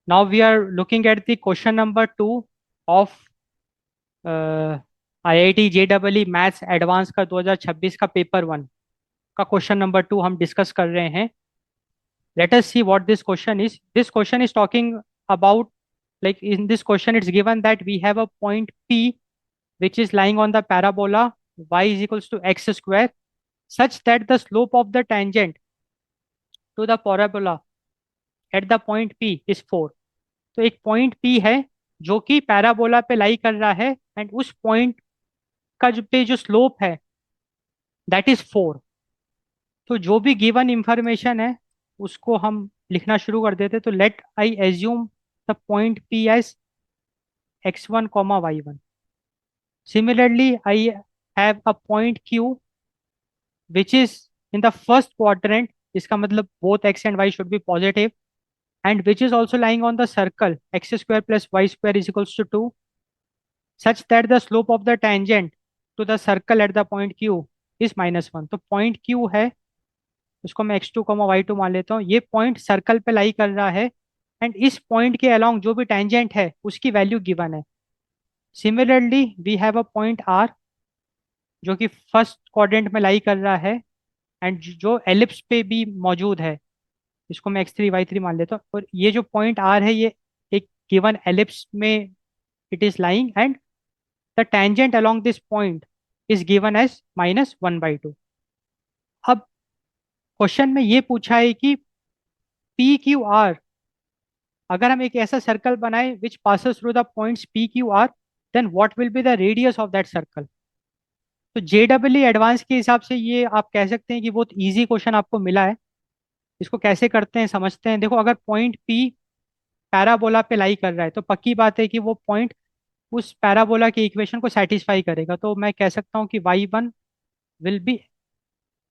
Now we are looking at the question number 2 of IIT JEE maths advance का 2026 का paper 1 का question number 2 हम discuss कर रहे हैं. Let us see what this question is. This question is talking about, like in this question it's given that we have a point P which is lying on the parabola y is equals to x square, such that the slope of the tangent to the parabola at the point P is 4. तो एक point P है जो कि parabola पे लाई कर रहा है, and उस पॉइंट का जो स्लोप है दैट इज 4. तो जो भी गिवन इंफॉर्मेशन है उसको हम लिखना शुरू कर देते. तो let I assume the point P as x1 comma y1. Similarly I have a point Q which is in the first quadrant. इसका मतलब both x and y should be positive, and which is also lying on the circle x square plus y square is equals to 2, such that the slope of the tangent to the circle at the point Q is -1. तो point Q है, उसको मैं x2 y2 मान लेता हूँ. ये point circle पे लाई कर रहा है, एंड इस पॉइंट के अलोंग जो भी टेंजेंट है उसकी वैल्यू गिवन है. Similarly we have a point R जो कि फर्स्ट क्वाड्रेंट में लाई कर रहा है, एंड जो एलिप्स पे भी मौजूद है. इसको मैं x3 y3 मान लेता हूँ. और ये जो पॉइंट R है ये एक गिवन एलिप्स में it is lying, and the tangent along this point is given as -1/2. अब क्वेश्चन में ये पूछा है कि पी क्यू आर, अगर हम एक ऐसा सर्कल बनाए which passes through the points P Q R, then what will be the radius of that circle. तो जेडब्ल्यू एडवांस के हिसाब से ये आप कह सकते हैं कि बहुत इजी क्वेश्चन आपको मिला है. इसको कैसे करते हैं समझते हैं. देखो, अगर पॉइंट पी पैराबोला पे लाई कर रहा है तो पक्की बात है कि वो पॉइंट उस पैराबोला की इक्वेशन को सेटिस्फाई करेगा. तो मैं कह सकता हूँ कि y1 will be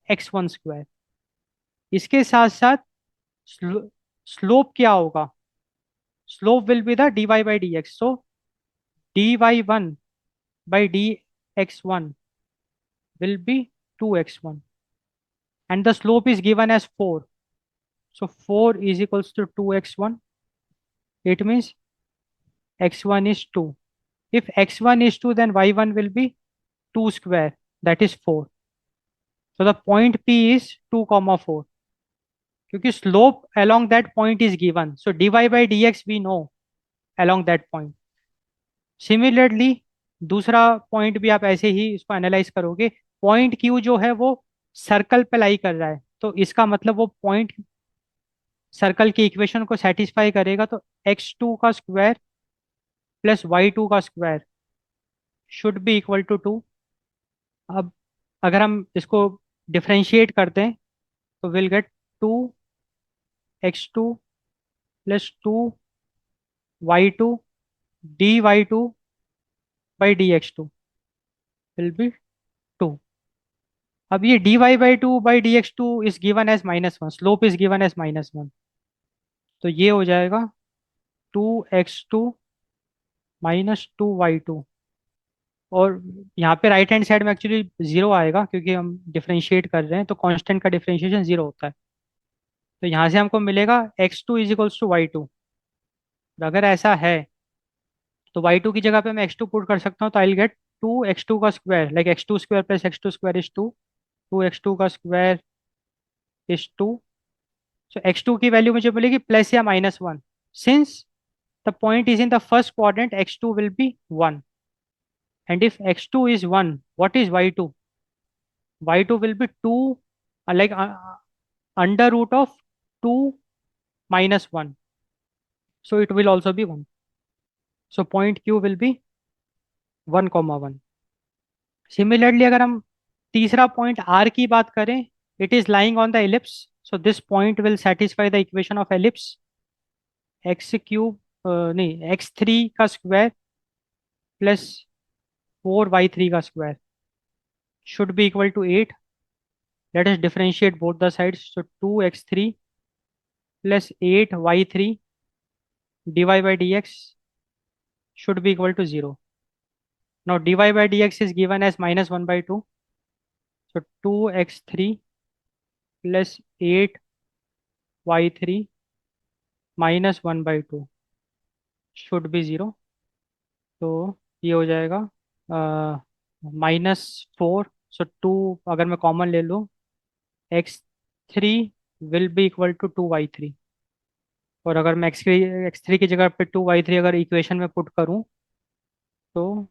x1 square. इसके साथ साथ स्लोप क्या होगा? Slope will be the dy by D x. So dy1 by dx1 will be 2x1, and the slope is given as 4. So 4 is equals to 2x1. It means x1 is 2. If x1 is 2, then y1 will be 2 square, that is 4. So the point P is 2 comma 4. क्योंकि slope along that point is given, so dy by dx we know along that point. Similarly दूसरा point भी आप ऐसे ही इसको analyse करोगे. Point Q जो है वो सर्कल पे लाई कर रहा है, तो इसका मतलब वो पॉइंट सर्कल की इक्वेशन को सेटिस्फाई करेगा. तो x2 का स्क्वायर प्लस y2 का square should be equal to 2. अब अगर हम इसको डिफरेंशिएट करते हैं तो will get 2x2 plus 2y2 dy2 by dx2 will be 2. अब ये dy/2 is given as -1, slope is given as -1. तो ये हो जाएगा 2x2 -2y2. और यहाँ पे राइट हैंड साइड में एक्चुअली जीरो आएगा क्योंकि हम डिफरेंशिएट कर रहे हैं, तो कांस्टेंट का डिफरेंशिएशन जीरो होता है. तो यहाँ से हमको मिलेगा x2 is equals to y2. अगर ऐसा है तो y2 की जगह पे मैं x2 पुट कर सकता हूँ. तो आई विल गेट 2x2 का square, like x2 square plus x2 square is 2. 2x2 का स्क्वायर इज 2. सो x2 की वैल्यू मुझे मिलेगी प्लस या -1. Since the point is in the first quadrant x2 will be 1. And if x2 is 1, what is y2? Y2 will be 2, like under root of 2 minus 1. So it will also be 1. So point Q will be 1 comma 1. Similarly, अगर हम तीसरा point R की बात करें, it is lying on the ellipse. So this point will satisfy the equation of ellipse. x cube नहीं x3 का square plus 4y3 का square should be equal to 8. Let us differentiate both the sides. So 2x3 plus 8y3 dy by dx should be equal to 0. Now dy by dx is given as -1/2. So 2x3 plus 8y3 -1/2. Should be zero. तो ये हो जाएगा -4। सो to, अगर मैं common ले लूँ, x3 will be equal to 2y3। और अगर मैं एक्स थ्री की जगह पे 2y3 अगर इक्वेशन में पुट करूँ, तो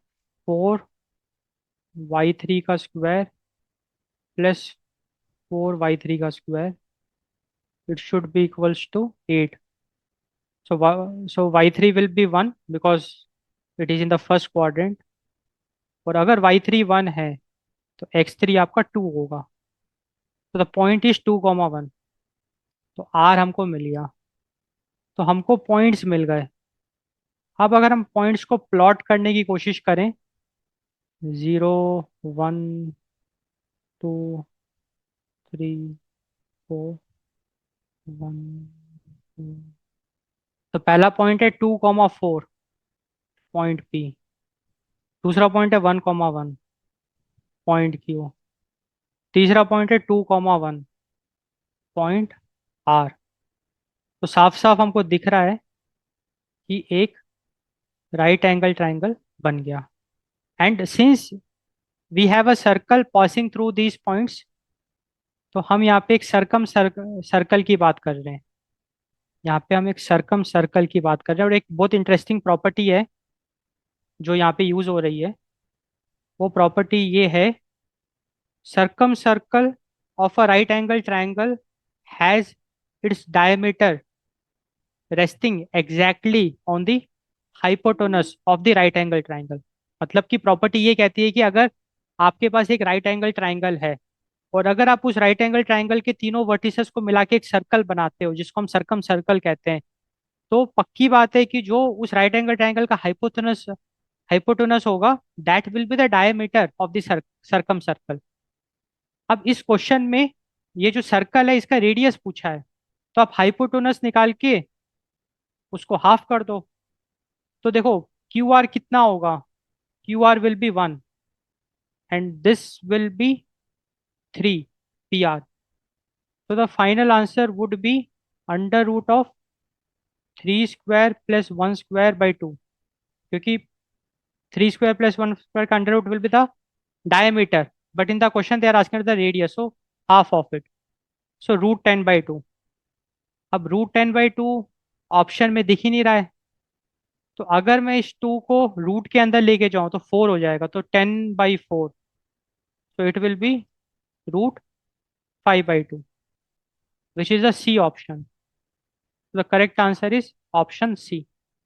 4y3 का स्क्वायर प्लस 4y3 का square, it should be equals to 8. So y3 will be 1 because it is in the first quadrant. और अगर y3 1 है तो x3 आपका 2 होगा। तो द पॉइंट इज 2, 1। तो r हमको मिल गया। तो हमको पॉइंट्स मिल गए। अब अगर हम पॉइंट्स को प्लॉट करने की कोशिश करें, 0, 1, 2, 3, 4, 1, 2। तो पहला पॉइंट है 2, 4, पॉइंट P। दूसरा पॉइंट है 1, 1, पॉइंट Q। तीसरा पॉइंट है 2, 1, पॉइंट R। तो साफ साफ हमको दिख रहा है कि एक राइट एंगल ट्राइंगल बन गया। And since we have a circle passing through these points, तो हम यहाँ पे एक सर्कल की बात कर रहे हैं। यहाँ पे हम एक सर्कल की बात कर रहे हैं। और एक बहुत इंटरेस्टिंग प्रॉपर्टी है जो यहाँ पे यूज हो रही है। वो प्रॉपर्टी ये है, circle of a right angle triangle has its diameter resting exactly on the hypotenuse of the right angle triangle। मतलब कि प्रॉपर्टी ये कहती है कि अगर आपके पास एक राइट एंगल ट्राइंगल है, और अगर आप उस राइट एंगल ट्राइंगल के तीनों वर्टिसेस को मिला के एक सर्कल बनाते हो जिसको हम सर्कल कहते हैं, तो पक्की बात है कि जो उस राइट एंगल ट्राइंगल का हाइपोटेनस हाइपोटेनस होगा, that will be the diameter of the circle. अब इस क्वेश्चन में ये जो सर्कल है इसका रेडियस पूछा है, तो आप हाइपोटेनस निकाल के उसको हाफ कर दो। तो देखो क्यू आर कितना होगा, Q R will be 1 and this will be 3 PR। तो the final answer would be √of 3² + 1²/2। क्योंकि 3² + 1² का under root will be the diameter, but in the question they are asking the radius, so half of it. So √10/2। अब √10/2 option में दिख ही नहीं रहा है। तो अगर मैं इस 2 को रूट के अंदर लेके जाऊं तो 4 हो जाएगा, तो 10/4। So it will be √5/2, which is the C option. The correct answer is option C.